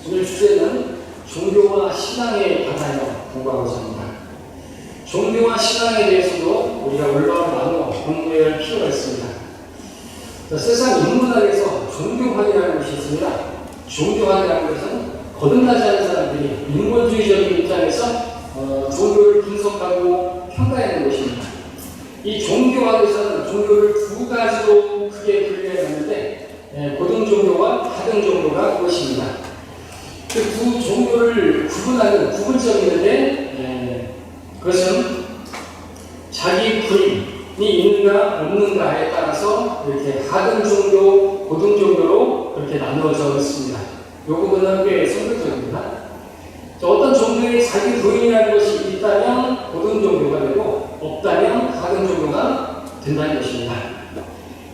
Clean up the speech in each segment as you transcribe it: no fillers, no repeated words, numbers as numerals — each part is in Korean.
오늘 주제는 종교와 신앙에 관하여 공부하고자 합니다. 종교와 신앙에 대해서도 우리가 올바로 나누어 공부해야 할 필요가 있습니다. 세상 인문학에서 종교학이라는 것이 있습니다. 종교학이라는 것은 거듭나지 않은 사람들이 인본주의적인 입장에서 종교를 분석하고 평가하는 것입니다. 이 종교학에서는 종교를 두 가지로 크게 분류해놨는데 고등 종교와 하등 종교가 그것입니다. 그 두 종교를 구분하는 구분점이 있는데 그것은 자기 부인이 있는가 없는가에 따라서 이렇게 하등 종교, 고등 종교로 그렇게 나누어져 있습니다. 이 부분은 꽤 선별적입니다. 어떤 종교에 자기 부인이라는 것이 있다면 고등 종교가 되고 없다면 하등 종교가 된다는 것입니다.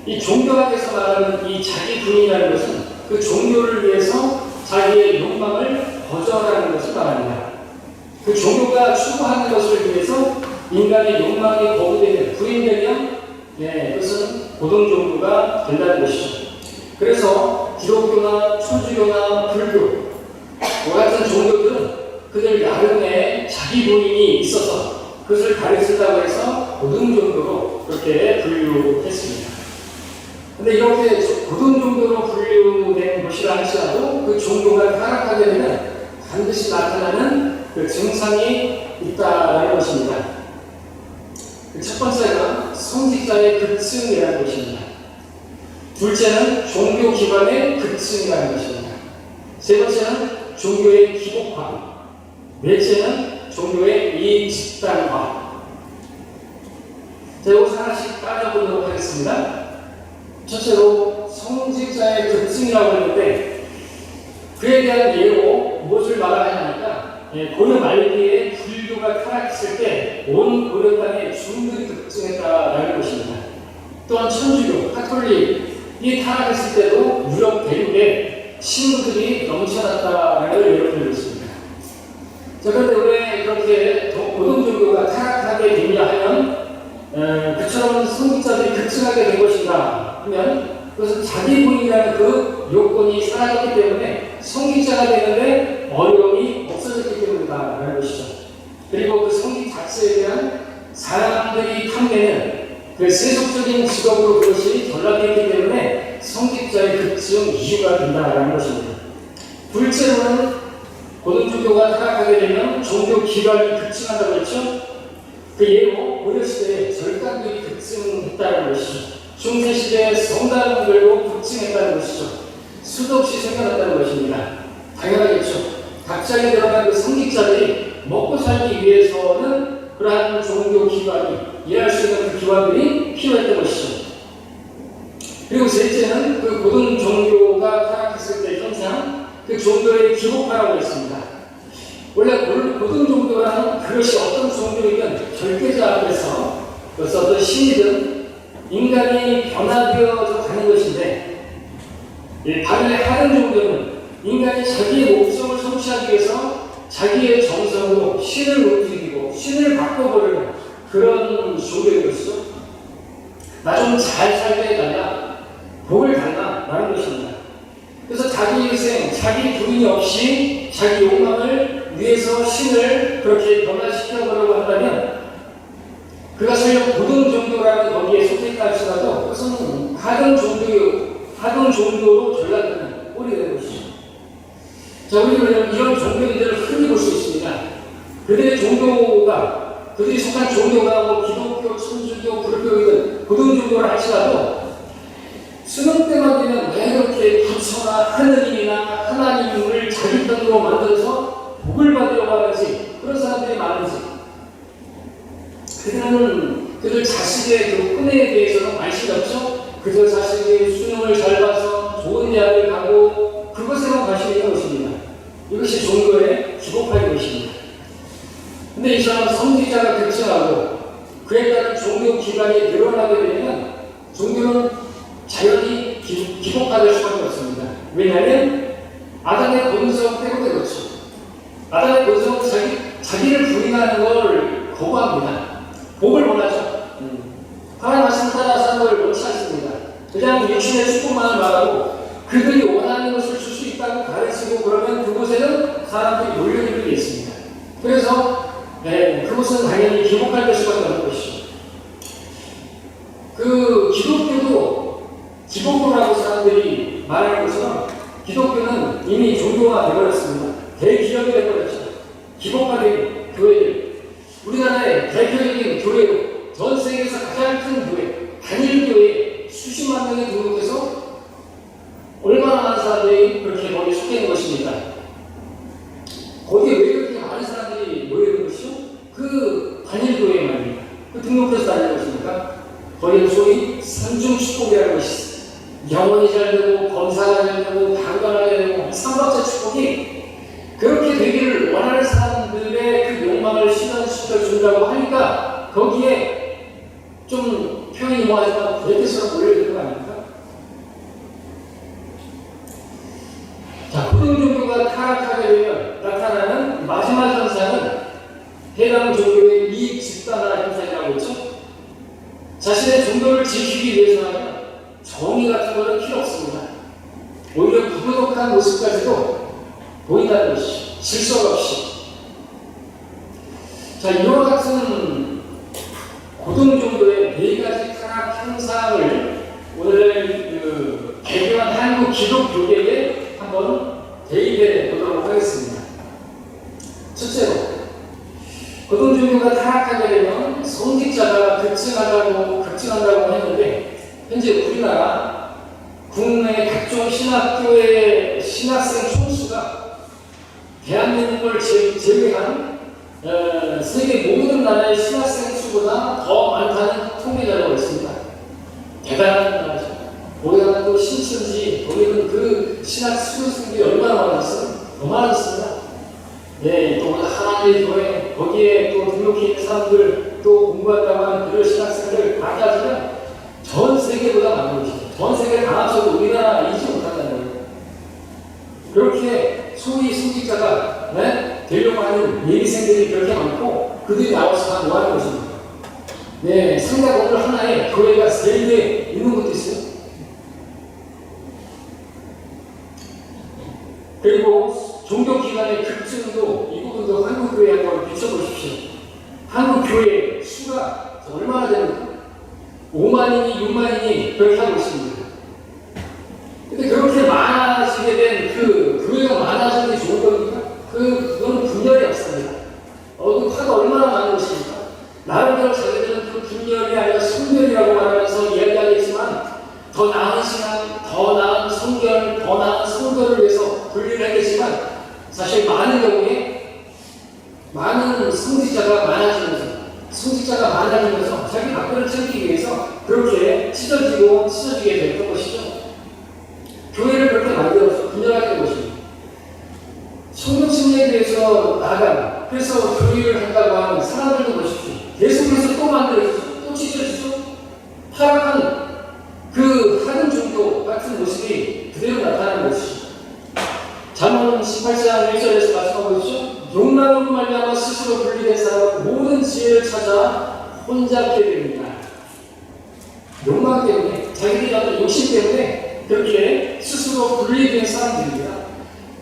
이 종교학에서 말하는 이 자기 부인이라는 것은 그 종교를 위해서 자기의 욕망을 거절하는 것을 말합니다. 그 종교가 추구하는 것을 위해서 인간의 욕망이 거부되면, 부인되면 그것은 고등 종교가 된다는 것이죠. 그래서 기독교나 천주교나 불교 같은 종교들은 그들 나름의 자기 본인이 있어서 그것을 가르친다고 해서 고등 종교로 그렇게 분류했습니다. 근데 이렇게 고등 종교로 분류된 것이라 할지라도 그 종교가 타락하게 되면 반드시 나타나는 그 증상이 있다라는 것입니다. 첫 번째가 성직자의 급증이라는 것입니다. 둘째는 종교 기관의 급증이라는 것입니다. 세 번째는 종교의 기복화. 넷째는 종교의 이집단화. 자, 이것을 하나씩 따져보도록 하겠습니다. 첫째로 성직자의 급증이라고 했는데 그에 대한 예로 무엇을 말하냐니까 고려 말기에 불교가 타락했을 때 온 고려 땅에 중들이 급증했다라는 것입니다. 또한 천주교, 가톨릭이 타락했을 때도 유럽 대륙에 신부들이 넘쳐났다라는 걸 예로 들고 있습니다. 자, 그런데 왜 그렇게 고등 종교가 타락하게 되냐 하면 그처럼 성직자들이 급증하게 된 것인가 하면 그것은 자기 본인이라는 그 요건이 사라졌기 때문에 성직자가 되는데 어려움이 없어졌기 때문이다라는 것이죠. 그리고 그 성직 자체에 대한 사람들이 탐내는 그 세속적인 직업으로 그것이 전락됐기 때문에 성직자의 급증 이유가 된다라는 것입니다. 둘째로는 고등종교가 타락하게 되면 종교 기관이 급증한다고 했죠. 그 예로 고려시대에 절간들이 급증했다는 것이죠. 중세시대에 성당들도 급증했다는 것이죠. 수도 없이 생겨났다는 것입니다. 당연하겠죠. 갑자기 들어간 그 성직자들이 먹고 살기 위해서는 그러한 종교 기관이 일할 수 있는 그 기관들이 필요했던 것이죠. 그리고 셋째는 그 고등 종교가 타락했을 때 현상, 그 종교의 기복화라고 했습니다. 원래 고등 종교라는 그것이 어떤 종교이든 절대자 앞에서 그것이 어떤 신이든 인간이 변화되어져 가는 것인데 반면에 하등 종교는 인간이 자기의 목적을 성취하기 위해서 자기의 정성으로 신을 움직이고 신을 바꿔버리는 그런 종교인 것이죠. 나 좀 잘 살게 해달라, 복을 달라 라는 것입니다. 그래서 자기 희생, 자기 부인이 없이 자기 욕망을 위해서 신을 그렇게 변화시켜보려고 한다면 그가 설령 고등 종교라는 거기에 속했다 할지라도 그것은 하등 종교로 전락되는 꼴이 되는 것이죠. 자, 우리는 이런 종교인들을 흔히 볼 수 있습니다. 그들이 속한 종교가 뭐 기독교, 천주교, 불교이든 고등 종교를 할지라도 수능 때만 되면 왜 그렇게 부처나 하느님이나 하나님을 자기 편으로 만들어서 복을 받으려고 하는지 그런 사람들이 많은지 그들 자식의 그 은혜에 대해서는 관심이 없죠. 그저 자식이 수능을 잘 봐서 좋은 대학을 가고 그것에만 관심이 있는 것입니다. 이것이 종교의 기복화인 것입니다. 근데 이 사람 성직자가 급증하고 그에 따른 종교 기관이 늘어나게 되면 종교는 자연히 기복화될 수밖에 없습니다. 왜냐하면 아담의 본성 때문에 그렇죠. 아담의 본성은 자기를 부인하는 걸 거부합니다. 복을 원하죠. 하나님 말씀 따라 사는 걸 원치 않습니다. 그냥 육신의 축복만을 말하고 그들이 원하는 것을 줄 수 있다 있다고 가르치고 그러면 그곳에는 사람들이 몰려들 게 있습니다. 그래서 그곳은 당연히 기복할 수밖에 없는 것이죠. 그 기독교도 기독교라고 사람들이 말하는 것처럼 기독교는 이미 종교화 되어버렸습니다. 대기업이 되어버렸죠. 기복화된 교회들. 우리나라의 대표적인 교회로 전 세계에서 가장 큰 교회, 단일교회 수십만 명이 등록해서 얼마나 많은 사람들이 그렇게 거기에 속해 있는 것입니까? 거기에 왜 그렇게 많은 사람들이 모여있는 것이죠? 그 단일교회 말입니다. 그 등록해서 다니는 것입니까? 거기는 소위 삼중축복이라는 것이 있어요. 영혼이 잘 되고, 검사가 잘 되고, 강건하게 되고, 삼박자 축복이 그렇게 되기를 원하는 사람들의 그 욕망을 실현시켜준다고 하니까 거기에 좀 표현이 뭐하지만 부대께서 몰려드는 거 아닙니까? 자, 고등 종교가 타락하게 되면 나타나는 마지막 현상은 해당 종교의 이익 집단화 현상이라고 했죠. 자신의 종교를 지키기 위해서는 정의 같은 것은 필요 없습니다. 오히려 부도덕한 모습까지도 보인다는 것이죠. 질서 없이. 자, 이와 같은 고등 종교의 네 가지 타락 현상을 오늘 개교한 한국 기독교계에 한번 대입해 보도록 하겠습니다. 첫째로, 고등 종교가 타락하게 되면 성직자가 급증한다고 했는데, 현재 우리나라 국내 각종 신학교의 신학생 총수가 대한민국을 제외한 세계 모든 나라의 신학생 수보다 더 많다는 통계 자료가 있습니다. 대단한 나라죠. 거기다가 또 신천지, 거기는 그 신학 수료생들이 얼마나 많았어요? 더 많았습니다. 네, 또 하나님의 교회, 거기에 또 등록해 있는 사람들, 또 공부한다고 하는 그런 신학생들 다 따지면 전 세계보다 많은 것이죠. 전 세계 다 합쳐도 우리나라 이지 못한다는 거예요. 그렇게 소위 성직자가 되려고 하는 예비생들이 그렇게 많고 그들이 나와서 다 뭐하는 것입니까? 네, 상가 건물 하나에 교회가 3개 있는 것도 있어요. 그리고 종교기관의 급증도 이 부분도 한국교회에 한번 비춰보십시오. 한국교회 수가 얼마나 됩니까? 5만이니 6만이니 그렇게 하고 있습니다. 근데 그렇게 많아지게 된 그 교회가 많아지는 게 좋은 겁니까? 그건 분열이 없습니다. 그 화가 얼마나 많은 것입니까? 나름대로 자기들은 그 분열이 아니라 성결이라고 말하면서 이야기하겠지만 더 나은 신앙, 더 나은 성결, 더 나은 성결을 위해서 분리를 하겠지만 사실 많은 경우에 많은 성직자가 많아지면서 자기 밥벌을 챙기기 위해서 그렇게 찢어지게 됐던 것이죠. 교회를 그렇게 만들어서 분열하게 된 것입니다. 성경 승리에 대해서 나아가는, 그래서 교회를 한다고 하는 사람들도 보십시오. 계속해서 또 만들어지죠. 또 찢어지죠. 타락한 그 하는 종교 같은 모습이 그대로 나타나는 것이죠. 잠언 18장 1절에서 말씀하고 있죠. 욕망으로 말미암아 스스로 분리된 사람은 모든 지혜를 찾아 혼잡게 됩니다. 욕망 때문에, 자기들이 어떤 욕심 때문에 그렇게 스스로 분리된 사람들입니다.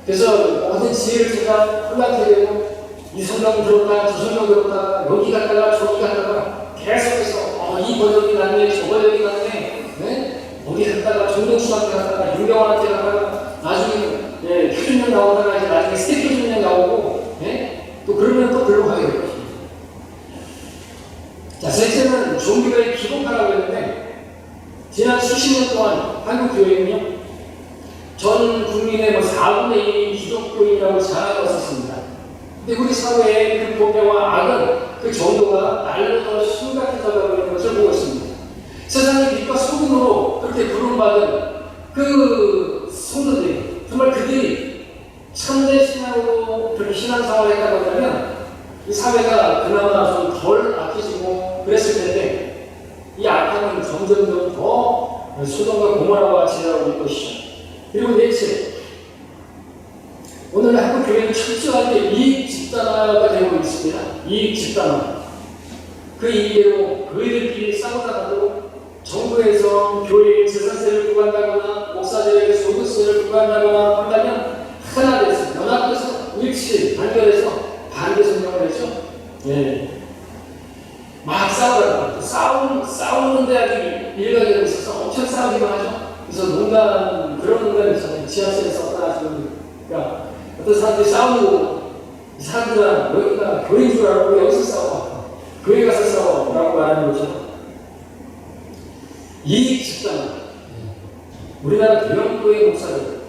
그래서 모든 지혜를 찾아 혼란케 되고 이 성경 들었다가 저 성경 들었다가 여기 갔다가 저기 갔다가 계속해서 이 번역이 낫네, 저 번역이 낫네, 네? 어디 갔다가 정동수한테 갔다가 윤경환한테 갔다가 나중에 표준력 나오다가 이제 나중에 스테이표준력 나오고, 네? 또 그러면 또 글로 가게 될 것입니다. 자, 셋째는 종교의 기복화라고 했는데, 지난 수십 년 동안 한국 교회는요, 전 국민의 4분의 1이 기독교인이라고 자랑하고 있었습니다. 근데 우리 사회의 그 범죄와 악은 그 정도가 날로 더 심각해져가고 있는 것을 보고 있습니다. 세상의 빛과 소금으로 그렇게 부름받은 그 성도들이, 정말 그들이 참된 신앙으로 그렇게 신앙생활을 했다고 한다면 이 사회가 그나마 좀 덜 악해지고 그랬을 텐데, 이 악함은 점점 더 소돔과 고모라와 같이 일어나고 있는 것이죠. 그리고 넷째, 오늘 한국 교회는 철저하게 이익 집단화가 되고 있습니다. 이익 집단화. 그 이익으로 교회들끼리 싸우다가도 정부에서 교회에 재산세를 부과한다거나 목사들에게 소득세를 부과한다거나 한다면 일치 단결해서 반대 성명을 했죠. 예. 막 싸우다가 싸우는데 아주 일각에 있어서 엄청 싸우기만 하죠. 그래서 그런 농담이 있잖아요. 지하철에서 그러니까 어떤 사람들이 싸우는 거 이 사람들은 여기가 교회인 줄 알고 여기서 싸워. 교회 가서 싸워. 라고 말하는 거죠. 이익 집단. 우리나라 대형교회 목사들.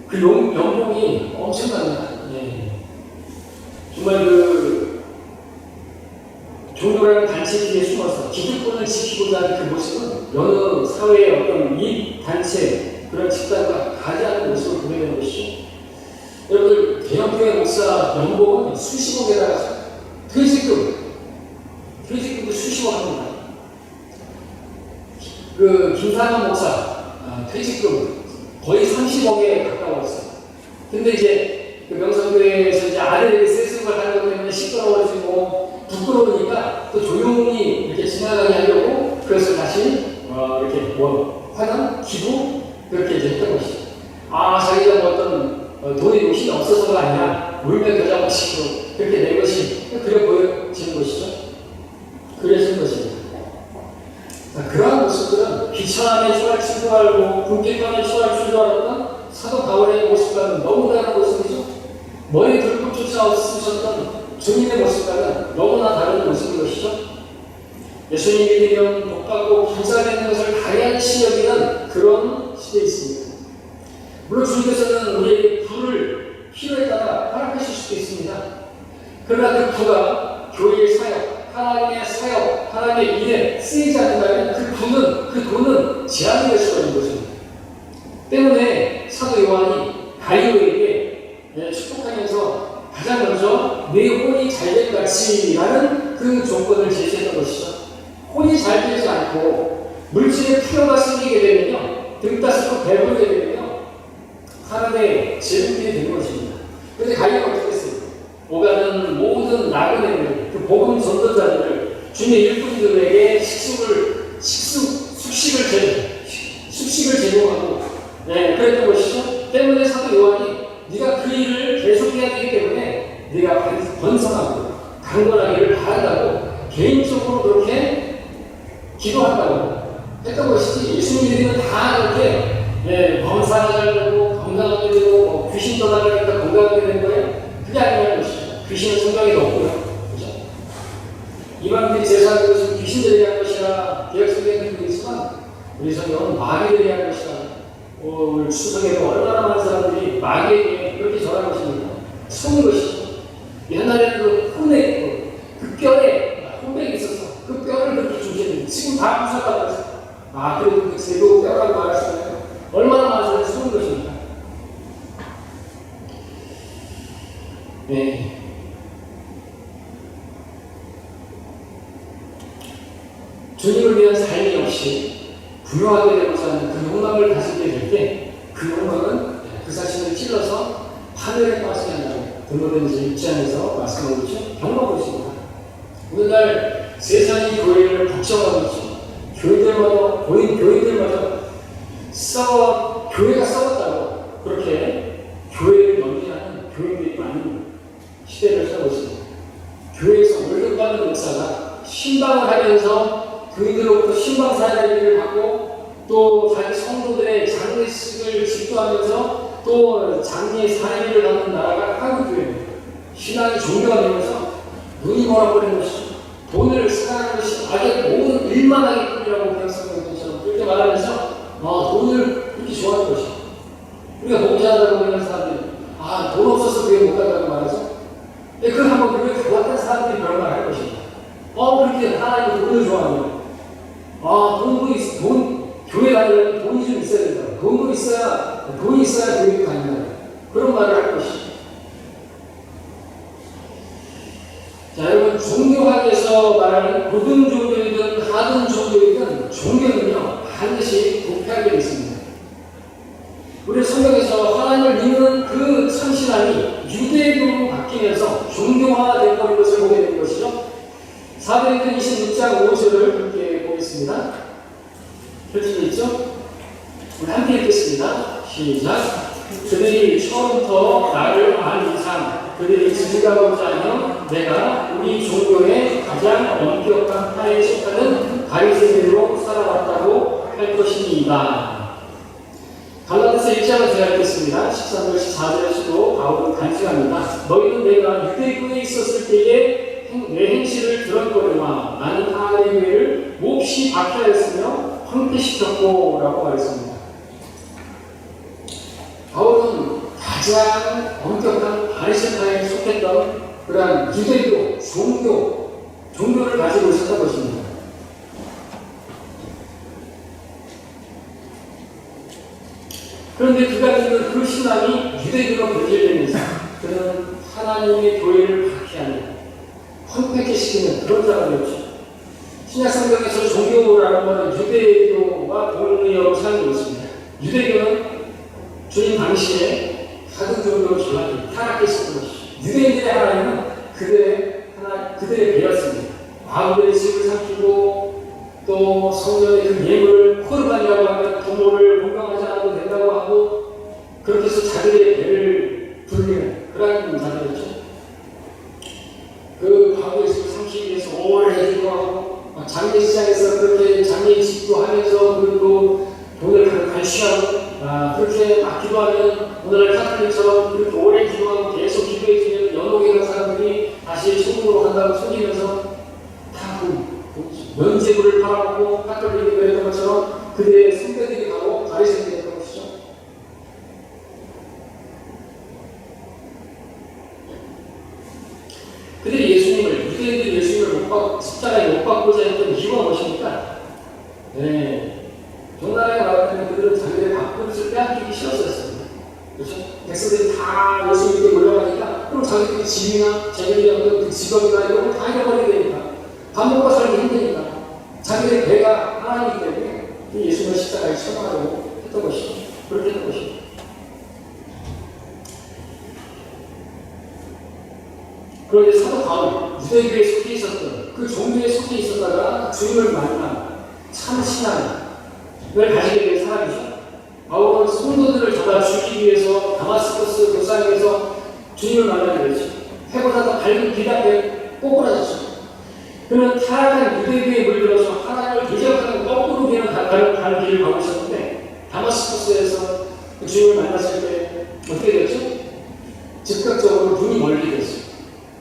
그 연봉이 엄청납니다. 예. 정말 종교라는 단체 뒤에 숨어서 기득권을 지키고자 하는 그 모습은 여느 사회의 어떤 이익 단체 그런 집단과 가지 않는 모습을 보내는 것이죠. 여러분들 대형교회 목사 연봉은 수십억에다가 퇴직금도 수십억 합니다. 김상환 목사 퇴직금 거의 30억에 가까웠어요. 근데 이제 명성교회에서 이제 아들에게 세습을 하는 것 때문에 시끄러워지고 부끄러우니까 또 조용히 이렇게 지나가게 하려고 그것을 다시 이렇게 화난 기부 그렇게 이제 했던 것이죠. 자기가 어떤 돈에 욕심이 없어서가 아니라 물면 겨자고 치고 그렇게 된 것이 그래 보여지는 것이죠. 그래진 것입니다. 그러한 모습들은 비천함에 초월 출두하고 굶깃감에 초월 출두하던 사도 바울의 모습과는 너무 다른 모습이죠. 머리 들국조차 없으셨던 주님의 모습과는 너무나 다른 모습인 것이죠. 예수님 믿으면 복받고 부자되는 것을 당연시 여기는 그런 시대에 있습니다. 물론 주님께서는 우리에게 부를 필요에 따라 허락하실 수도 있습니다. 그러나 그 부가 교회의 사역, 하나님의 사역, 하나님의 일에 쓰이지 않는다면 그 돈은 제한이 될 수가 있는 것입니다. 때문에 사도 요한이 가이오에게 축복하면서 가장 먼저 내 혼이 잘될 같이라는 그 조건을 제시했던 것이죠. 혼이 잘 되지 않고 물질의 필요가 생기게 되면요, 등 따스고 배부르게 되면요, 사람의 제국이 되는 것입니다. 그런데 가이오가 어떻게 했어요? 오가는 모든 나그네들, 그 복음 전도자들을 주님의 일꾼들에게 숙식을 제공하고, 그랬던 것이죠. 때문에 사도 요한이 네가 그 일을 계속해야 되기 때문에 네가 번성하고 강건하기를 바란다고 개인적으로 그렇게 기도한다고 했던 것이지. 예수님들은 다 그렇게 범사가 잘 되고 건강하게 되고 귀신 떠나가니까 건강하게 되는 거예요. 그게 아니라는 것이죠. 귀신은 성경에도 없고요. 그죠? 이방인들이 제사하는 것은 귀신들이 한 것이라 개혁성경에 되어 있지만 우리 성경은 마귀들이 한 것이라. 오늘 추석에도 얼마나 많은 사람들이 마귀에게 그렇게 전한 것입니다. 속는 것이죠. 옛날에는 그 뼈에 혼백이 있어서 그 뼈를 그렇게 주시는 지금 다 부셨다고 했어요. 그래도 그 제도 뼈라고 말했잖아요. 얼마나 많은 사람이 속는 것입니까? 네. 주님을 위한 삶이 없이 부유하게 되고자 하는 그 욕망을 가지게 될 때 그 욕망은 그 자신을 찔러서 파멸에 빠지게 한다고 등록된 입장에서 말씀하고 있죠. 경험하고 있습니다. 오늘날 세상이 교회를 걱정하고 있죠. 교회들마다 교회가 싸웠다고 그렇게 교회를 넘겨하는 교회들이 많은 시대를 살고 있습니다. 교회에서 월급 받는 목사가 신방을 하면서 교인들로부터 신방 사례를 받고 또 자기 성도들의 장례식을 집도하면서 또 장례 사례를 받는 나라가 한국교회입니다. 신앙이 종교가 되면서 눈이 멀어버리는 것이죠. 돈을 사랑하는 것이 악의 모든 일만 하겠군이라고 배웠었던 그렇게 말하면서 돈을 그렇게 좋아하는 것이죠. 우리가 목자하다고 하는 사람들이 돈 없어서 교회 못 간다고 말하죠. 그걸 한번 교회 좋았던 사람들이 그런 말 할 것입니다. 그렇게 하나님이 돈을 좋아하면 교회 다니려면 돈이 좀 있어야 된다. 돈이 있어야 교회도 다닌다. 그런 말을 할 것이죠. 자, 여러분, 종교학에서 말하는 고등 종교이든 하등 종교이든 종교는요, 반드시 부패하게 있습니다. 우리 성경에서 하나님을 믿는 그 참신함이 유대교로 바뀌면서 종교화된 것을 보게 된 것이죠. 사도행전 26장 5절을 함께 보겠습니다. 펼쳐져 있죠? 우리 함께 읽겠습니다. 시작. 그들이 처음부터 나를 안 이상 그들이 증가하고자 하며 내가 우리 종교의 가장 엄격한 파에 속하는 바리새인으로 살아왔다고 할 것이니이다. 갈라디아서 1장을 제가 읽겠습니다. 13절 14절에서도 바울은 간증합니다. 너희는 내가 유대교에 있었을 때에 내 행실을 들었거니와 나는 하나님의 교회를 몹시 박해하였으며 황폐시켰고 라고 말했습니다. 바울은 가장 엄격한 바리새파에 속했던 그러한 유대교 종교를 가지고 있었던 것입니다. 그런데 그가 있는 그 신앙이 유대교로 변질되면서 그는 하나님의 교회를 박해하는 황폐케 시키는 그런 자가 되었죠. 신약 성경에서 종교라는 것은 유대교와 동의어로 사용되고 있습니다. 유대교는 주님 당시에 다른 종교로 타락해 있었던 것이죠. 유대인들의 하나님은 그들의 배였습니다. 아버지의 집을 삼키고 또 성전의 그 예물을 코르반이라고 하면 부모를 건강하지 않아도 된다고 하고 그렇게 해서 자기의 배를 불리는 그런 자들이었죠. 그 과거의 집을 삼키기 위해서 오래 기도하고 장례시장에서 그렇게 장례식도 하면서 그리고 돈을 갈취하고 그렇게 막 기도하면 오늘날 카톨릭처럼 그렇게 오래 기도하고 계속 기도해주면 연옥이라는 사람들이 다시 천국으로 간다고 숨기면서 다 면제부를 팔아먹고 카톨릭이 그랬던 것처럼 그들의 선배들이 바로 바리새인이었던 것이죠. 그들이 유대인들이 예수님을 십자가에 못 박고자 했던 이유가 무엇입니까? 종나라에 나왔다면 그들은 자기들의 밥그릇을 빼앗기기 싫었습니다. 그렇죠? 백성들이 다 예수님께 몰려가니까 그럼 자기들의 집이나 자기들의 어떤 그 직업이나 이런 걸 다 잃어버리게 되니까 밥 먹고 살기 힘드니까 자기들의 배가 하나이기 때문에 예수님을 십자가에 처형하려고 했던 것이죠. 그렇게 했던 것이죠. 그런데 사도 바울, 유대교에 속해 있었던 그 종교에 속해 있었다가 주님을 만난 참 신앙을 가지게 된 사람이죠. 바울은 성도들을 잡아 죽이기 위해서 다마스커스 도상에서 주님을 만나게 되죠. 해보다 더 밝은 길 앞에 꼬꾸라졌죠. 그는 타락한 유대교에 물들어서 하나님을 대적하는 거꾸로 가는 길을 가고 있었는데 다마스커스에서 그 주님을 만났을 때 어떻게 됐죠? 즉각적으로 눈이 멀게 됐어요.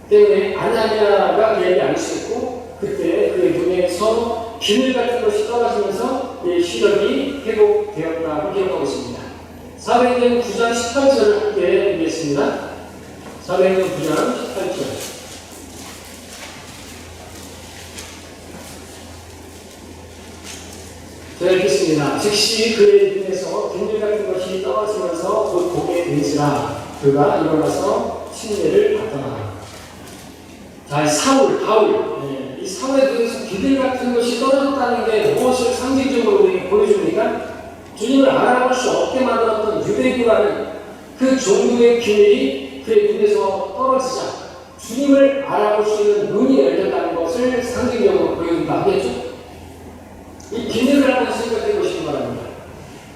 때문에 아나니아가 그에게 안수했고 그때 그의 눈에서 비늘 같은 것이 떨어지면서 그의 시력이 회복되었다고 기록하고 있습니다. 사도행전 9장 18절을 함께 읽겠습니다. 사도행전 9장 18절. 제가 읽겠습니다. 즉시 그의 눈에서 비늘 같은 것이 떨어지면서 곧 보게 된지라 그가 일어나서 침례를 받더라. 자, 바울. 이 사울의 눈에서 비늘 같은 것이 떨어졌다는 게 무엇을 상징적으로 우리에게 보여줍니까? 주님을 알아볼 수 없게 만들었던 유대교라는 그 종교의 비늘이 그의 눈에서 떨어지자 주님을 알아볼 수 있는 눈이 열렸다는 것을 상징적으로 보여준다 하겠죠? 이 비늘을 한번 생각해 보시기 바랍니다.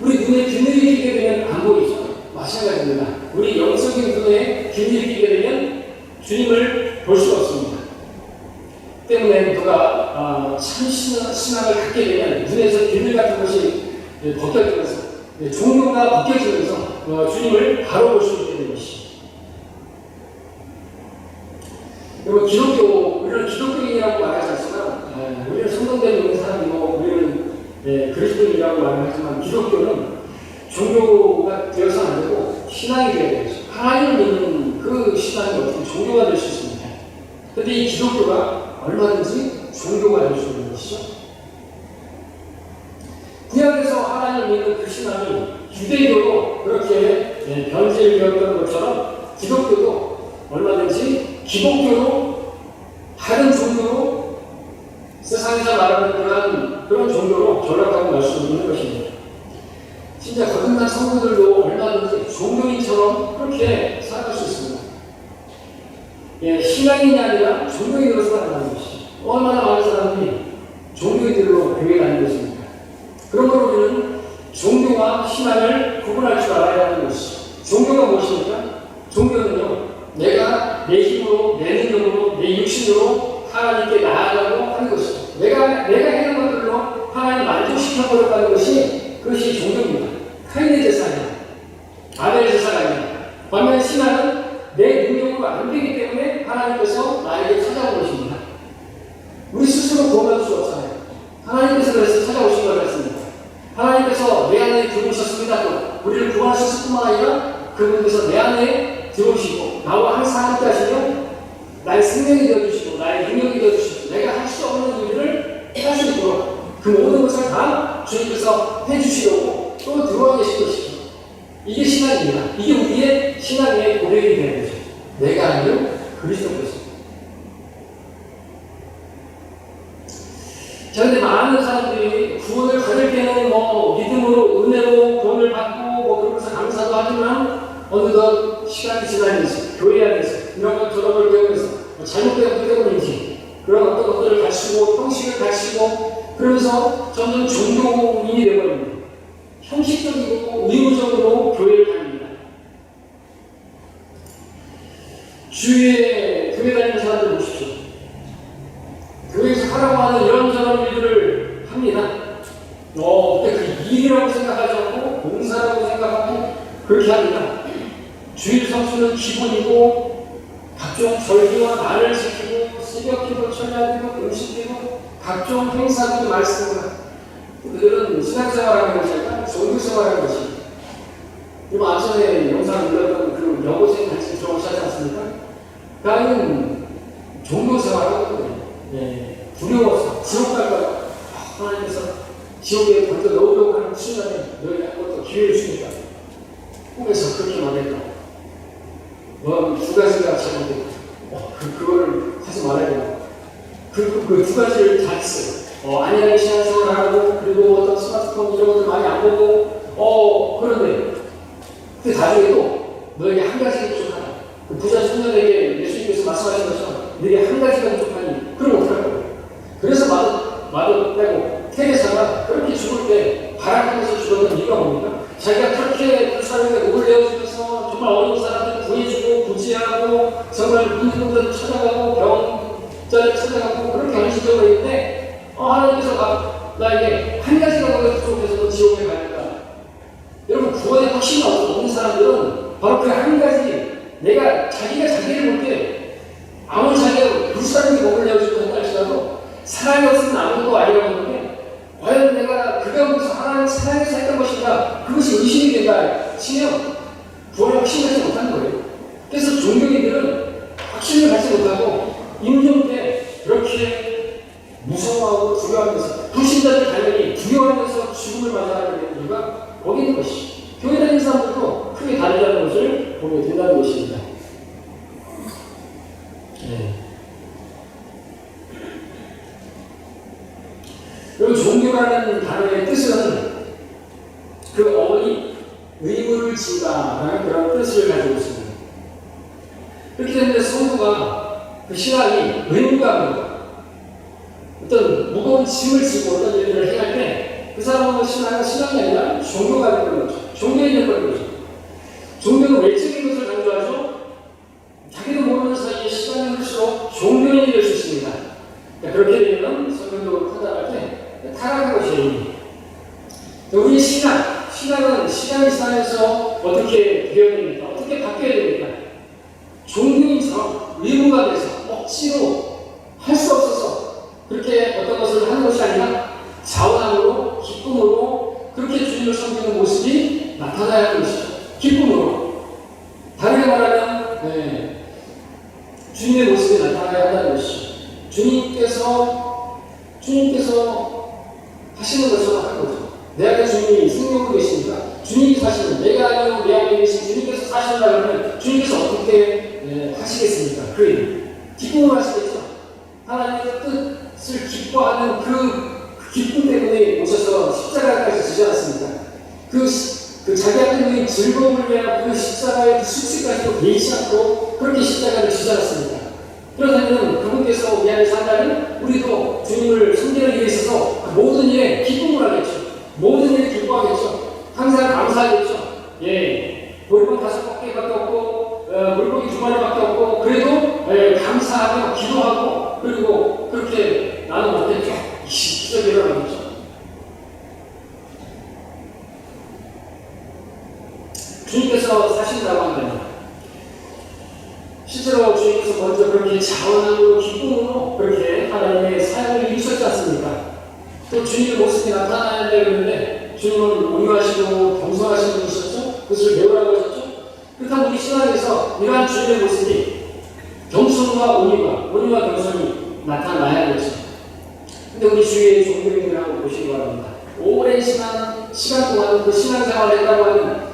우리 눈에 비늘이 끼게 되면 안 보이죠? 마찬가지입니다. 우리 영적인 눈에 비늘이 끼게 되면 주님을 볼 수가 없습니다. 때문에 누가 참 신앙을 갖게 되면 눈에서 비늘 같은 것이 벗겨지면서 종교가 벗겨지면서 주님을 바로 볼 수 있게 되는 것이죠. 그리고 우리는 기독교인이라고 말하지 않지만 우리는 성동되어 있는 사람이고 우리는 그리스도인이라고 말하지만 기독교는 종교가 되어서 안 되고 신앙이 되어야 되죠. 하나님을 믿는 그 신앙이 어떻게 종교가 될 수 있습니까? 그런데 이 기독교가 얼마든지 종교가 될 수 있는 것이죠. 구약에서 하나님을 믿는 그 신앙이 유대교로 그렇게 변질되었던 것처럼 기독교도 얼마든지 기독교로 다른 종교로 세상에서 말하는 그런 종교로 전락하고 갈 수 있는 것입니다. 진짜 거듭난 성도들도 얼마든지 종교인처럼 그렇게 살아갈 수 있습니다. 신앙인이 아니라 종교인으로서 살아가는 것이죠. 얼마나 많은 사람들이 종교인들로 교회 다니는 것입니까? 그러므로 우리는 종교와 신앙을 구분할 줄 알아야 하는 것이죠. 무엇입니까? 종교는요, 내가 내 힘으로, 내 능력으로, 내 육신으로 하나님께 나아가고 하는 것이죠. 내가 하는 것들로 하나님 만족시켜보려고 하는 그것이 종교입니다. 카인의 제사입니다. 아벨의 제사가 아닙니다. 반면 신앙은 내 능력으로 안 되기 때문에 하나님께서 나에게 찾아온 것입니다. 우리 스스로 구원할 수 없잖아요. 하나님께서 그래서 찾아오신 걸 했습니다. 하나님께서 내 안에 들어오셨습니다. 우리를 구원하셨을 뿐만 아니라 그분께서 내 안에 들어오시고 나와 항상 함께 하시며 나의 생명이 되어주시고 나의 능력이 되어주시고 내가 할 수 없는 일을 할 수 있도록 그 모든 것을 다 주님께서 해주시려고 또 들어와 계신 것이죠. 이게 신앙입니다. 이게 우리의 신앙의 고백이 되는 거죠. 내가 아니요 그리스도께서. 자, 근데 많은 사람들이 구원을 받을 때는 믿음으로, 은혜로 구원을 받고, 그러면서 감사도 하지만, 어느덧 시간이 지나면서, 교회 안에서, 이런 것 저런 걸 배우면서, 잘못된 것 때문인지, 그런 어떤 것들을 가르치고, 형식을 가르치고, 그러면서 점점 종교인이 되어버립니다. 형식적이고, 의무적으로 교회를 다닙니다. 주위에 교회 다니는 사람들 보십시오. 교회에서 하라고 하는 이런저런 일들을 합니다. 근데 그 일이라고 생각하지 않고 봉사라고 생각하고 그렇게 합니다. 주일 성수는 기본이고 각종 절기와 날을 지키고 새벽기도 쳐야 되고 음식기도 각종 행사도 말씀을 그들은 신앙생활하는 것이 아니라 종교생활하는 것입니다. 그리고 앞전에 영상 올렸던 그 여고생 같이 들어오시지 않습니까? 나는 종교생활하거든요. 두려워서 지옥 갈까요? 하나님께서 지옥에 먼저 넣으려고 하는 순간에 너희가 어떤 기회를 주니까 꿈에서 그렇게 말했다. 두 가지가 잘못됐다. 그거를 하지 말아야 된다. 그 두 가지를 다 했어요. 안일하게 신앙생활을 하고 그리고 어떤 스마트폰 이런 것들 많이 안 보고 그런데 근데 나중에 또 너에게 한 가지가 부족하다. 그 부자 청년에게 예수님께서 말씀하신 것처럼 너에게 한 가지가 부족하니 그럼 어떡할 거예요? 그래서 마도 빼고 테레사가 그렇게 죽을 때 바람하면서 죽었던 이유가 뭡니까? 자기가 그렇게 그 사람에게 목을 내어주면서 정말 어려운 사람들 구해주고 구제하고 정말 문제들을 찾아가고 병자를 찾아가고 그렇게 헌신적으로 했는데 하나님께서 나에게 한 가지가 부족해서 지옥에 가야겠다. 여러분 구원의 확신이 없는 사람들은 바로 그 한 가지 자기가 자기를 볼 때 아무리 자기가 그 사람에게 목을 내어주고 한다 할지라도 사랑이 없으면 아무것도 아니라고 하는데 과연 내가 그가 무슨 하나님 사랑에서 했던 것인가 그것이 의심이 된다 치면 구원에 확신하지 못하는 거예요. 그래서 종교인들은 확신을 갖지 못하고 임종 때 그렇게 무서워하고 두려워하면서 불신자들 당연히 두려워하면서 죽음을 맞아야 되는 이유가 거기 있는 것이 교회 다니는 사람들도 크게 다르다는 것을 보게 된다는 것입니다. 그리고 종교라는 단어의 뜻은 그 어머니 의무를 지다라는 그런 뜻을 가지고 있습니다. 그렇기 때문에 성도가 그 신앙이 의무가 아닙니다. 어떤 무거운 짐을 지고 어떤 일들을 행할 때 그 사람은 신앙이 아니라 종교가 되는 거죠. 종교인이 되는 거죠. 종교는 외적인 것을 강조하죠. 자기도 모르는 사이에 시간이 흘수록 종교인이 될 수 있습니다. 그렇게 되면 성경적으로 판단할 때 타락한 것이에요. 우리 신앙은 시간이 지나면서 어떻게 되어야 됩니까? 어떻게 바뀌어야 됩니까? 종교인처럼 의무가 돼서 억지로 할 수 없어서 그렇게 어떤 것을 하는 것이 아니라 자원함으로 기쁨으로 그렇게 주님을 섬기는 모습이 나타나야 하는 것이죠. 기쁨으로. 다르게 말하면 주님의 모습이 나타나야 한다는 것이죠. 주님께서 하시는 것처럼 하는 거죠. 내 안에 주님이 생명으로 계십니까? 주님이 사시는 내가 아니고 내 안에 계신 주님께서 사신다 그러면 주님께서 어떻게 하시겠습니까? 그 일. 기쁨을 하시겠죠. 하나님의 뜻을 기뻐하는 그 기쁨 때문에 오셔서 십자가까지 지지 않았습니까? 그 자기 앞에 즐거움을 위한 그 십자가의 그 수치까지도 개의치 않고 그렇게 십자가를 지지 않았습니까? 그렇다면 그분께서 우리 안에 산다면 우리도 주님을 섬기는 일에 있어서 모든 일에 기쁨을 하겠죠. 모든 일에 기뻐하겠죠. 항상 감사하겠죠. 보리밥 5개밖에 없고 물고기 2마리밖에 없고 그래도 감사하며 기도하고 그리고 그렇게 나는 못했죠. 기적이 일어나겠죠. 주님께서 사신다고 한다면 실제로 주님께서 먼저 그렇게 자원하고 기쁨으로 그렇게 하나님의 사역을 이루셨지 않습니까? 또 주님의 모습이 나타나야 되는데 주님은 온유하시고 겸손하신 분이셨죠? 그것을 배우라고 하셨죠? 그렇다면 우리 신앙에서 이러한 주님의 모습이 겸손과 온유와 겸손이 나타나야겠죠. 근데 우리 주위의 종교인들 한번 보시기 바랍니다. 오랜 시간 동안 그 신앙생활을 했다고 하는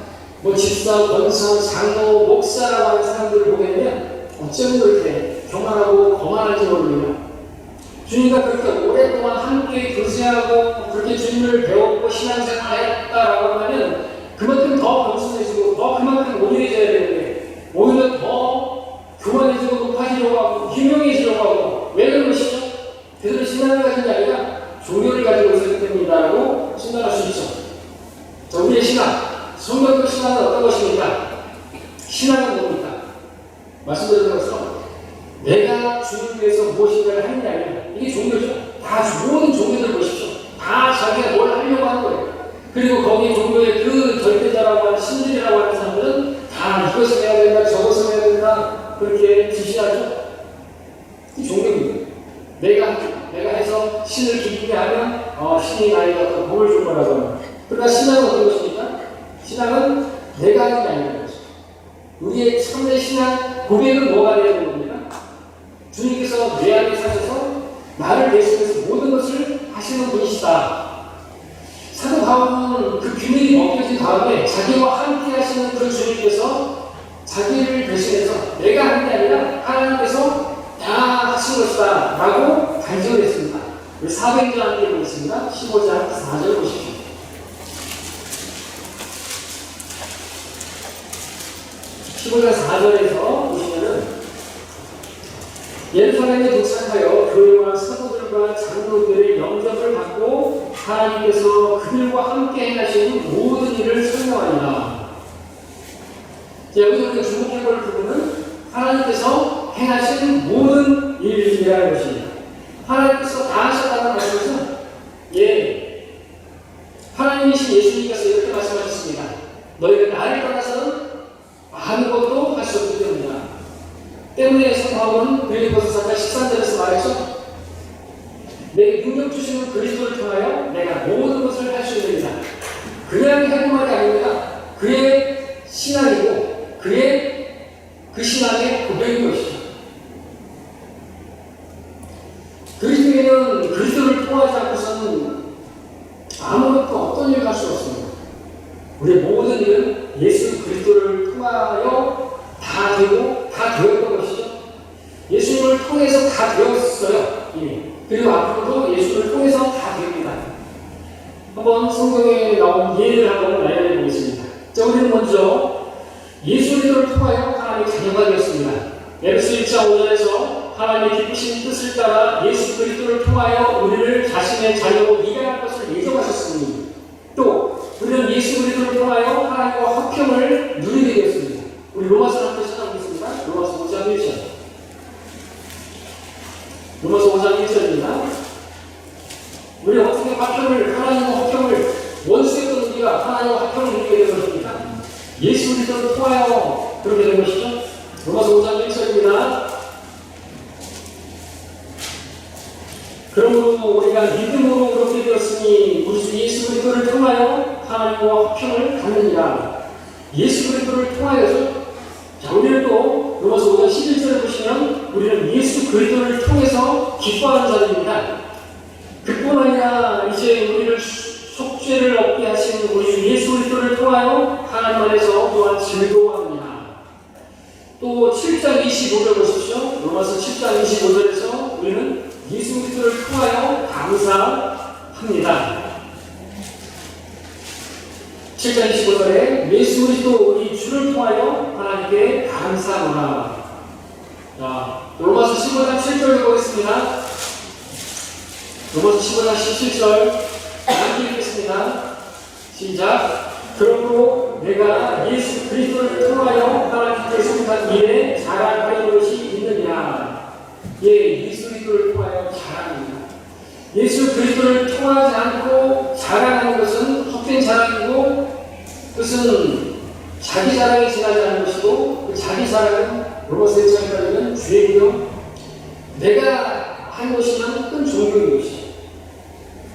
집사, 권사, 장로, 목사라고 하는 사람들을 보게 되면 어쩜 그렇게 교만하고 거만한지 모릅니다. 주님과 그렇게 오랫동안 함께 교제하고 그렇게 주님을 배웠고 신앙생활을 했다라고 하면 그만큼 더 겸손해지고 더 그만큼 온유해져야 되는데 오히려 더 교만해지고 높아지려고 하고 유명해지려고 하고 왜 그런 것이죠? 그들은 신앙을 가진 게 아니라 종교를 가지고 있었기 때문이다라고 생각할 수 있죠. 자, 우리의 신앙 성경적 신앙은 어떤 것입니까? 신앙은 뭡니까? 말씀드린 것처럼 내가 주님 위해서 무엇인가를 하는 게 아니라 이게 종교죠. 다 모든 종교들 보십시오. 다 자기가 뭘 하려고 하는 거예요. 그리고 거기 종교의 그 절대자라고 하는 신들이라고 하는 사람들은 다 이것을 해야 된다, 저것을 해야 된다 그렇게 지시하죠. 이 종교입니다. 내가 해서 신을 기쁘게 하면 신이 나에게 어떤 복을 줄 거라고 합니다. 그러나 신앙은 어떤 것입니까? 신앙은 내가 하는 게 아니라는 거죠. 우리의 참된 신앙 고백은 뭐가 되어야 되는 겁니까? 주님께서 내 안에 사셔서 나를 대신해서 모든 것을 하시는 분이시다. 사도 바울은 그 비밀이 먹혀진 다음에 자기와 함께 하시는 그 주님께서 자기를 대신해서 내가 하는 게 아니라 하나님께서 다 하신 것이다 라고 간증을 했습니다. 우리 사도행전 함께 보겠습니다. 15장 4절 보십시오. 15장 4절에서 보시면은 예루살렘에 도착하여 교회와 사도들과 장로들의 영접을 받고 하나님께서 그들과 함께 행하시는 모든 일을 설명하니라. 여기 우리가 주목해 볼 부분은 하나님께서 행하신 모든 일이라는 것입니다. 하나님께서 다 하셨다는 말씀은 하나님이신 예수님께서 이렇게 말씀하셨습니다. 너희가 나를 떠나서는 아무것도 할 수 없기 때문이다. 때문에 바울은 빌립보서 4장 13절에서 말했죠. 내게 능력 주시는 그리스도를 통하여 내가 모든 것을 할 수 있느니라. 그냥 하는 말이 아닙니다. 그의 신앙이고 그의 그 신앙의 고백인 것이죠. 그리스도에는 그리스도를 통하지 않고서는 아무것도 어떤 일을 할 수 없습니다. 우리의 모든 일은 예수 그리스도를 통하여 다 되고 다 되었던 것이죠. 예수님을 통해서 다 되었어요. 이미. 그리고 앞으로도 예수를 통해서 다 됩니다. 한번 성경에 나온 예를 한번 나열해 보겠습니다. 자, 우리는 먼저 예수 그리스도를 통하여 하나님의 자녀가 되었습니다. 에베소 1장 5절에서 하나님의 기쁘신 뜻을 따라 예수 그리스도를 통하여 우리를 자신의 자녀로 입양할 것을 예정하셨습니다. 또 우리는 예수 그리스도를 통하여 하나님과 화평을 누리게 되었습니다. 우리 로마서 함께 시작하겠습니다. 로마서 5장 1절. 로마서 5장 1절입니다. 우리 어떻게 하나님과 화평을 원수였던 우리가 하나님과 화평을 누리게 된 것입니까? 예수 그리스도를 통하여 그렇게 된 것이죠. 로마서 5장 1절입니다. 그러므로 우리가 믿음으로 그렇게 되었으니 우리 예수 그리스도를 통하여 하나님과 화평을 갖느니라. 예수 그리스도를 통하여서 자, 우리는 또 로마서 5장 11절을 보시면 우리는 예수 그리스도를 통해서 기뻐하는 자들입니다. 그뿐 아니라 이제 우리를 속죄를 얻게 하신 우리 예수 그리스도를 통하여 하나님 안에서 또한 즐거워합니다. 또 7장 25절 보십시오. 로마서 7장 25절에서 우리는 예수 그리스도를 통하여 감사합니다. 7장 25절에 예수 그리스도 우리 주를 통하여 하나님께 감사하노라. 자, 로마서 15장 7절 보겠습니다. 로마서 15장 17절 함께 읽겠습니다. 시작. 그러므로 내가 예수 그리스도를 일에 자랑할 것이 있느냐? 예, 예수 그리스도를 통하여 자랑합니다. 예수 그리스도를 통하지 않고 자랑하는 것은 헛된 자랑이고, 그것은 자기 자랑에 지나지 않는 것이고, 그 자기 자랑은 로마서 1장까지는 죄고요. 내가 한 것이면 그건 종교인 것이죠.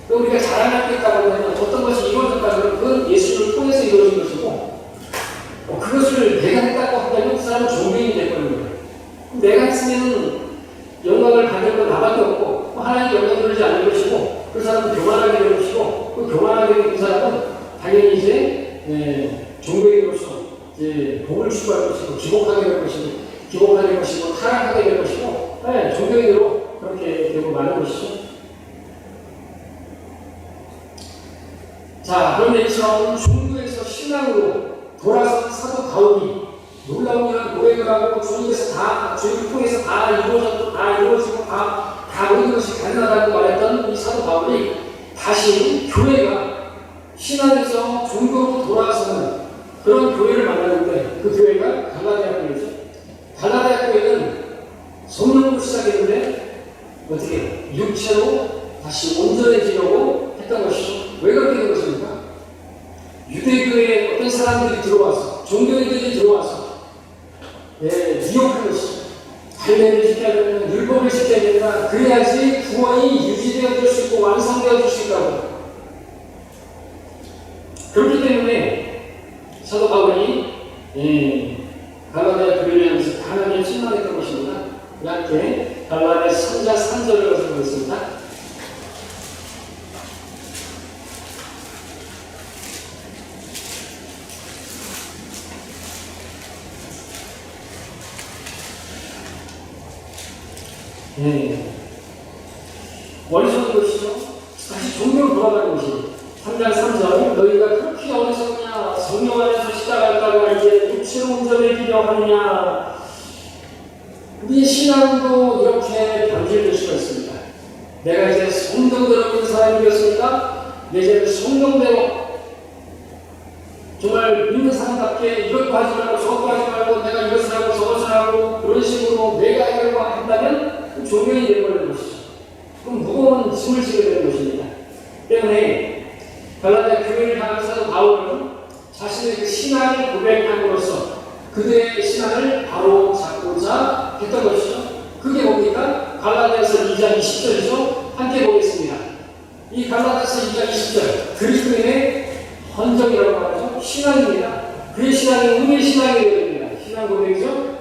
또 우리가 자랑할 게 있다고 하면 어떤 것이 이루어졌다면 그건 예수를 통해서 이루어진 것이고, 그것을 내가 했다고 한다면 그 사람은 종교인이 되버리는 거예요. 내가 했으면 영광을 받을 건 나밖에 없고, 하나님 영광 돌리지 않는 것이고, 그 사람은 교만하게 될 것이고, 그 교만하게 된 그 사람은 당연히 이제 종교인으로서 이제 복을 추구할 것이고, 기복하게 될 것이고, 타락하게 될 것이고, 종교인으로 그렇게 되고 마는 것이죠. 자, 그런데 이처럼 종교에서 신앙으로 돌아선 사도 바울이 놀라운 이런 고백을 하고 주님을 통해서 다 이루어지고 다 모든 것이 가능하다고 말했던 이 사도 바울이 다시 교회가 신앙에서 종교로 돌아서는 그런 교회를 만났는데, 그 교회가 갈라디아 교회죠. 갈라디아 교회는 성령으로 시작했는데 어떻게 육체로 다시 온전해지려고 했던 것이죠. 왜 그렇게 된 것입니까? 유대교에 어떤 사람들이 들어와서, 종교인들이 들어와서 미혹한 것이죠. 할례를 지켜야 된다, 율법을 지켜야 된다, 그래야지 구원이 유지되어질 수 있고 완성되어질 수 있다고. 그렇기 때문에 사도 바울이 갈라디아 교회를 향해서 하나님을 실망했던 것입니다. 함께 갈라디아 3장 3절을 가져보겠습니다. 어리석은 것이죠. 다시 종교로 돌아가는 것이 3장 3절 너희가 그렇게 어리석냐? 성령 안에서 시작할까봐 이제 육체로 온전해지려 하느냐? 우리 신앙도 이렇게 변질될 수가 있습니다. 내가 이제 성경대로 있는 사람이 되었으니까 내 이제 성경대로 정말 믿는 사람답게 이것도 하지 말고 저것도 하지 말고 내가 이것을 하고 저것을 하고 그런 식으로 내가 하려고 한다면 종교인이 되어버리는 것이죠. 그럼 무거운 짐을 지게 되는 것입니다. 때문에 갈라디아 교회를 향한 사도 바울은 자신의 그 신앙을 고백함으로써 그들의 신앙을 바로 잡고자 했던 것이죠. 그게 뭡니까? 갈라디아서 2장 20절이죠. 함께 보겠습니다. 이 갈라디아서 2장 20절 그리스도인의 헌정이라고 하죠. 신앙입니다. 그의 신앙이 우리의 신앙이 되어야 됩니다. 신앙 고백이죠.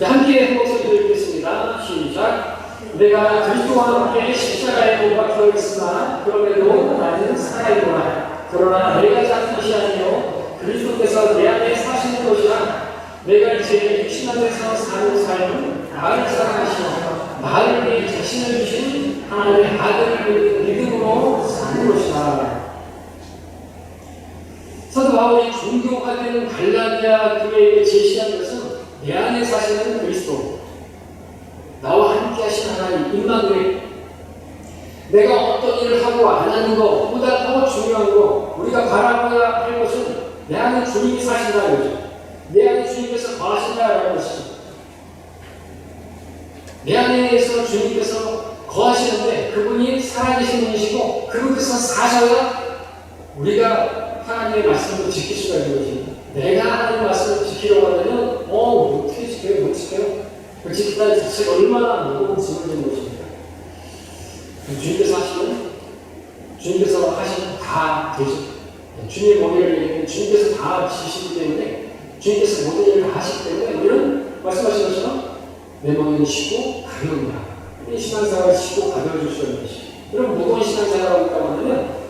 함께 한 목소리를 읽겠습니다. 시작. 내가 그리스도와 함께 십자가에 못 박혀 있으나 그럼에도 나는 살아있노라. 그러나 내가 사는 것이 아니요 그리스도께서 내 안에 사시는 것이라. 내가 이제 육신 안에서 사는 삶은 나를 사랑하시며 나를 위해 자신을 주신 하나님의 아들을 믿음으로 사는 것이다. 사도 바울이 종교화되는 갈라디아 교회에 제시한 것은 내 안에 사시는 그리스도, 나와 함께 하신 하나님, 임마누엘. 내가 어떤 일을 하고 안 하는 것보다 더 중요한 거, 우리가 바라봐야 할 것은 내 안에 주님이 사신다는 거죠. 내 안에 주님께서 거하신다라는 것이죠. 내 안에서 주님께서 거하시는데 그분이 살아계신 분이시고 그분께서 사셔야 우리가 하나님의 말씀을 지킬 수가 있는 것입니다. 내가 하나님의 말씀을 지키려고 하면 어떻게 지켜요? 못 지켜요? 그 지키다는 자체가 얼마나 무거운 짐을 지는 것입니다. 주님께서 하시면 주님께서 하시면 다 되죠. 주님의 머리를 얘기하면 주님께서 다 지시기 때문에 주님께서 모든 일을 다 하시기 때문에 우리는 말씀하신 것처럼 내 머리는 쉬고 가벼운다. 이 신앙생활을 쉬고 가벼워질 수 있는 것이죠. 이런 무거운 신앙생활을 하고 하면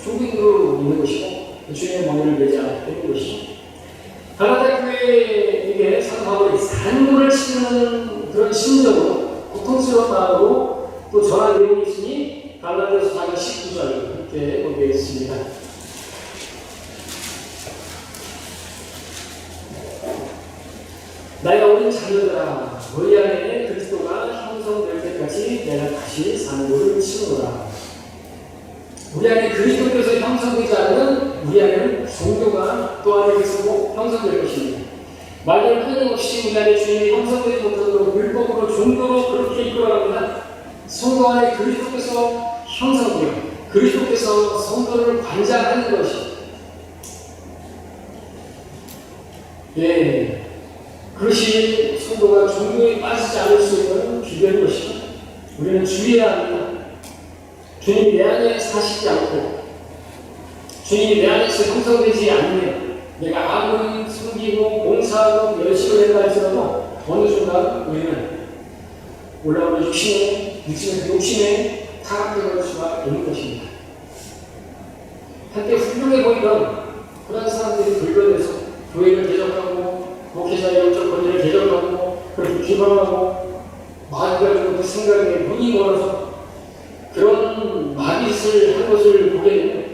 종교인으로 있는 것이고 주님의 머리를 매지 않게 되는 것이죠. 갈라디아 교회에게 사도 바울이 산고를 치는 그런 심정으로 고통스러운 마음으로 또 전한 내용이 있으니 갈라디아서 4장 19절 이렇게 보겠습니다. 나의 어린 자녀들아 너희 안에 그리스도가 형성될 때까지 내가 다시 산고를 치노라. 우리 안에 그리스도께서 형성되지 않으면 우리 안에는 종교가 또 안에 있고 형성될 것입니다. 말년 끊임없이 우리 안에 주님이 형성되지 못하도록 율법으로 종교로 그렇게 이끌어갑니다. 성도 안에 그리스도께서 형성되어 그리스도께서 성도를 관장하는 것이 그것이 성도가 종교에 빠지지 않을 수 있는 비결인 것입니다. 우리는 주의해야 합니다. 주님이 내 안에 사시지 않고 주님이 내 안에서 형성되지 않으면 내가 아무리 숨기고 봉사하고 열심히 한다 할지라도 어느 순간 우리는 올라오는 욕심에 타락될 수가 있는 것입니다. 한때 훌륭해 보이던 그런 사람들이 불변해서 교회를 대적하고 목회자의 영적 권위를 대적하고 그렇게 기방하고 마귀가 그 생각에 문이 멀어서 그런 마귀짓을 한 것을 보게 되면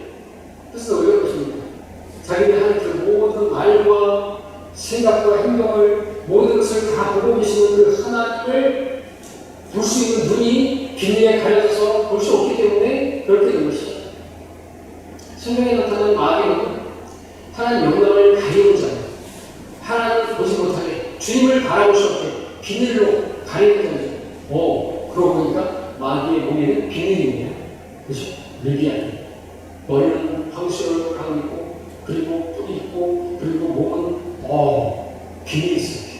뜻은 어려운 것입니다. 자기들이 하는 그 모든 말과 생각과 행동을 모든 것을 다 보고 계시는 그 하나님을 볼 수 있는 눈이 비늘에 가려져서 볼 수 없기 때문에 그렇게 된 것이죠. 성경에 나타나는 마귀는 하나님 영광을 가리는 자예요. 하나님 보지 못하게 주님을 바라볼 수 없게 비늘로 가리는 자죠. 그러고 보니까 마귀의 몸에는 비늘이 있네요. 그죠? 레비아탄. 머리는 황수를 하고 있고 그리고 뿔이 있고 그리고 몸은 비늘이 있어요.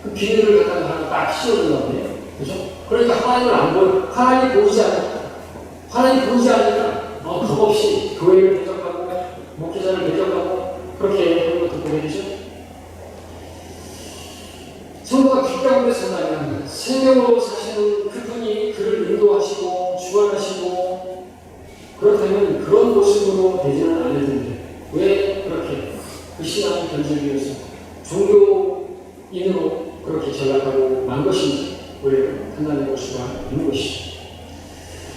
그 비늘을 갖다가 하나 딱 씌워준다고 해요. 그죠? 그러니까 하나님을 안 보여. 하나님 보이지 않아. 하나님 보이지 않으니까 겁없이 교회를 대적하고 목회자를 대적하고 그렇게 하는 것도 보게 되죠. 성도가 빛 가운데 산다면 생명으로 사시는 그분이 그를 인도하시고 주관하시고 그렇다면 그런 모습으로 되지는 않을 텐데 왜 그렇게 그 신앙을 견지기 위해서 종교인으로 그렇게 전락하고 만 것인지 우리가 판단해 볼 수가 있는 것이죠.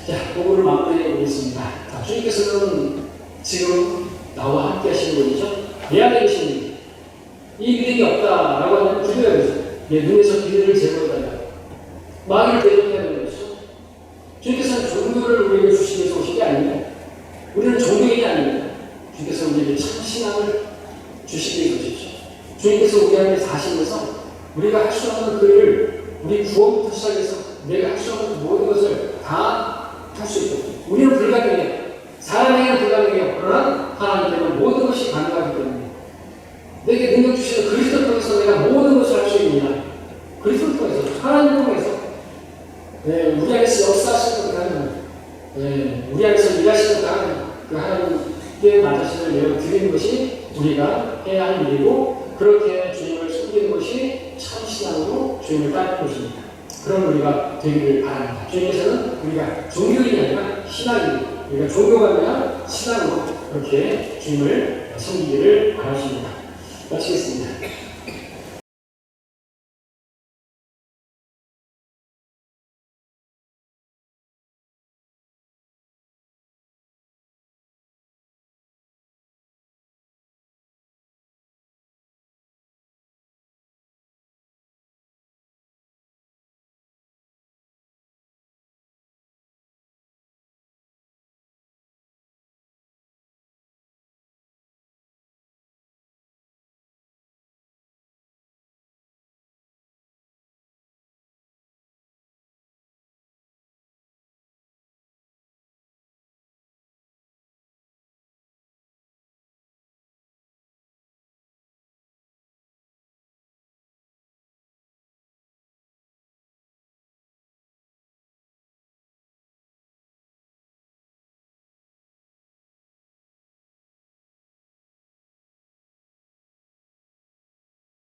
자, 그거를 마무리해 보겠습니다. 자, 주님께서는 지금 나와 함께 하시는 분이죠. 내 안에 계신 분. 이 믿음이 없다라고 하면 죽여야 되죠. 내 눈에서 비늘을 제거해달라. 마귀를 대적해야 되는 것이죠. 주님께서는 종교를 우리에게 주시기 위해서 오신 게 아닙니다. 우리는 종교인이 아닙니다. 주님께서 우리에게 참 신앙을 주시기 위해서 오셨죠. 주님께서 우리 안에 사시면서 우리가 할 수 없는 그 일을 우리 구원부터 시작해서 내가 할 수 없는 모든 것을 다 할 수 있고 우리는 불가능해요. 사람에게는 불가능해요. 그러나 하나님께는 모든 것이 가능하기 때문에 내게 능력 주시는 그리스도 통해서 내가 모든 것을 할 수 있느냐. 그리스도 통해서 하나님 통해서 우리 안에서 역사하시는 그 하나님 우리 안에서 일하시는 그 하나님께 나 자신을 내어드리는 것이 우리가 해야 할 일이고 그렇게 주님을 섬기는 것이 참 신앙으로 주님을 따르는 것입니다. 그럼 우리가 되기를 바랍니다. 주님께서는 우리가 종교인이 아니라 신앙이고 우리가 종교가 아니라 신앙으로 그렇게 주님을 섬기기를 바라십니다. 마치겠습니다.